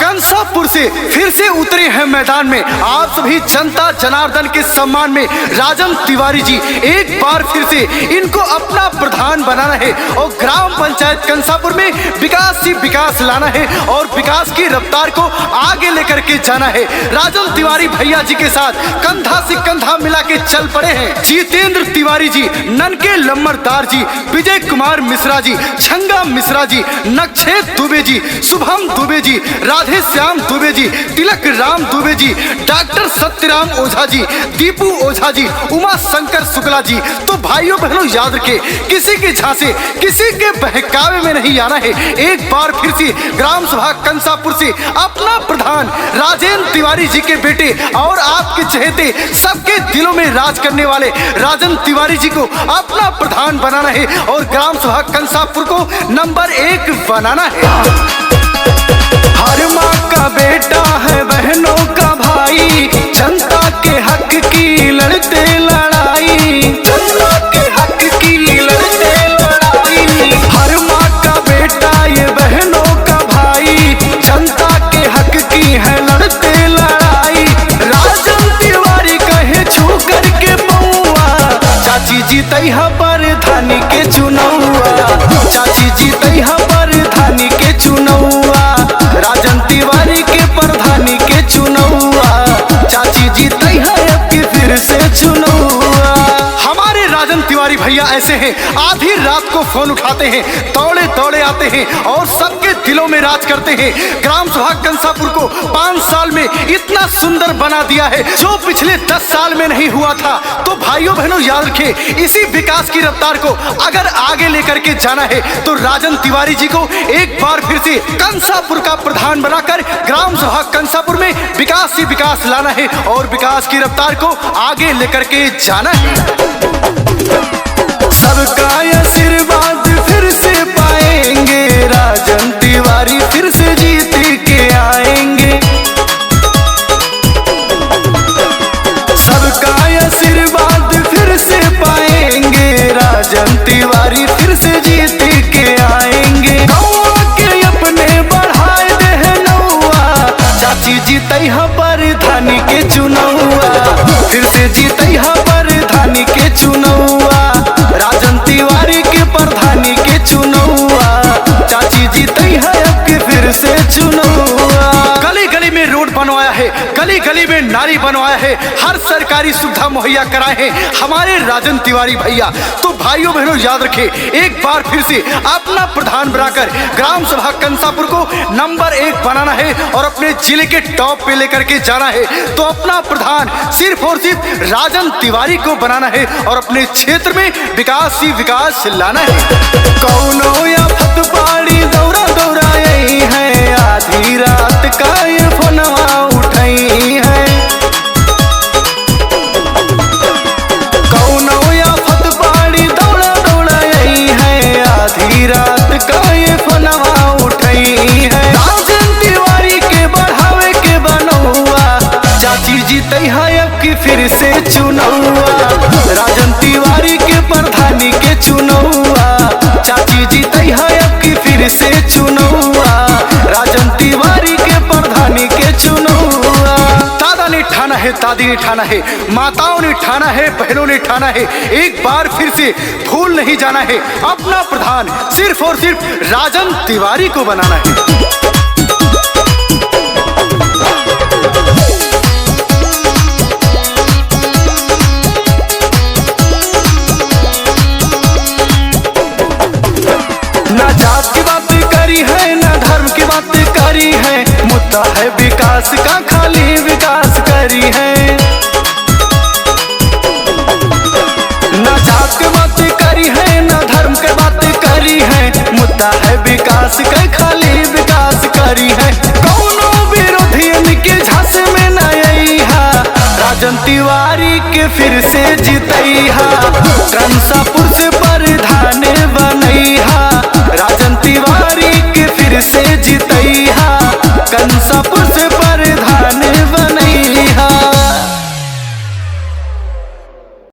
कंसापुर से फिर से उतरे हैं मैदान में। आप सभी जनता जनार्दन के सम्मान में राजन तिवारी जी एक बार फिर से इनको अपना प्रधान बनाना है और ग्राम पंचायत कंसापुर में विकास ही विकास लाना है और विकास की रफ्तार को आगे लेकर के जाना है। राजन तिवारी भैया जी के साथ कंधा से कंधा मिला के चल पड़े हैं जितेंद्र तिवारी जी, ननके लम्बरदार जी, विजय कुमार मिश्रा जी, छंगा मिश्रा जी, नक्षेत दुबे जी, शुभम दुबे जी, राधे श्याम दुबे जी, तिलक राम दुबे जी, डॉक्टर सत्यराम ओझा जी, दीपू ओझा जी, उमा शंकर शुक्ला जी। तो भाइयों बहनों याद रखे, किसी के झांसे किसी के बहकावे में नहीं आना है। एक बार फिर से ग्राम सभा कंसापुर से अपना प्रधान राजेंद्र तिवारी जी के बेटे और आपके चहेते सबके दिलों में राज करने वाले राजन तिवारी जी को अपना प्रधान बनाना है और ग्राम सभा कंसापुर को नंबर 1 बनाना है। हर माँ का बेटा है, बहनों का भाई, जनता के हक की लड़ते लड़ाई, जनता के हक की लड़ते लड़ाई। हर माँ का बेटा ये बहनों का भाई, जनता के हक की है लड़ते लड़ाई। राजन तिवारी कहे छू करके पौआ, चाची जी तैहा पर धानी के चुनौआ, चाची जी तैहा पर धानी के चुनौआ। राजन तिवारी के प्रधानी के चुनौआ, चाची जी तैहा की फिर से चुनौआ। हमारे राजन तिवारी भैया ऐसे हैं, आधी रात को फोन उठाते हैं, दौड़े दौड़े आते हैं और सबके दिलों में राज करते हैं। ग्राम सभा कंसापुर को 5 साल में इतना सुंदर बना दिया है जो पिछले 10 साल में नहीं हुआ था। तो भाइयों बहनों याद रखे, इसी विकास की रफ्तार को अगर आगे लेकर के जाना है तो राजन तिवारी जी को एक बार फिर से कंसापुर का प्रधान बनाकर ग्राम सभा कंसापुर में विकास ही विकास लाना है और विकास की रफ्तार को आगे लेकर के जाना है। सबका आशीर्वाद फिर से पाएंगे, राजन तिवारी फिर से जीत के आएंगे। सबका आशीर्वाद फिर से पाएंगे, राजन तिवारी फिर से जीत के आएंगे। नौआ के अपने बढ़ाए दे नौआ, चाची जी तैहा पर धानी के चुनौआ, फिर से जीतैहा पर धानी के चुनौआ। राजन तिवारी के प्रधानी के चुनौआ, चाची जी तैहा के फिर से चुनौआ। गली गली में रोड बनवाया है, गली गली में नाली बनवाया है, हर सरकारी सुविधा मुहैया कराए हैं हमारे राजन तिवारी भैया। तो भाइयों बहनों याद रखे, एक बार फिर से अपना प्रधान बनाकर ग्राम सभा कंसापुर को नंबर 1 बनाना है और अपने जिले के टॉप पे लेकर के जाना है। तो अपना प्रधान सिर्फ और सिर्फ राजन तिवारी को बनाना है और अपने क्षेत्र में विकास ही विकास लाना है। कौनो या फतवाड़ी दौरा दौरा यही है, आधी रात का ये फोनवा उठाई है। कौनो या फतवाड़ी दौड़ा दौड़ा यही है, आधी रात का ये फोनवा उठाई है। राजन तिवारी के बढ़ावे के बनौआ, चाची जी तैहा की फिर से चुनौआ। राजन तिवारी के प्रधानी के चुनौआ, चाची जी तैहा की फिर से चुनौआ। राजन तिवारी के प्रधानी के चुनौआ। दादा ने ठाना है, दादी ने ठाना है, माताओं ने ठाना है, बहनों ने ठाना है, एक बार फिर से भूल नहीं जाना है, अपना प्रधान सिर्फ और सिर्फ राजन तिवारी को बनाना है। ना जात की बात करी है, ना धर्म की बात करी है, मुद्दा है विकास का, खाली विकास करी है।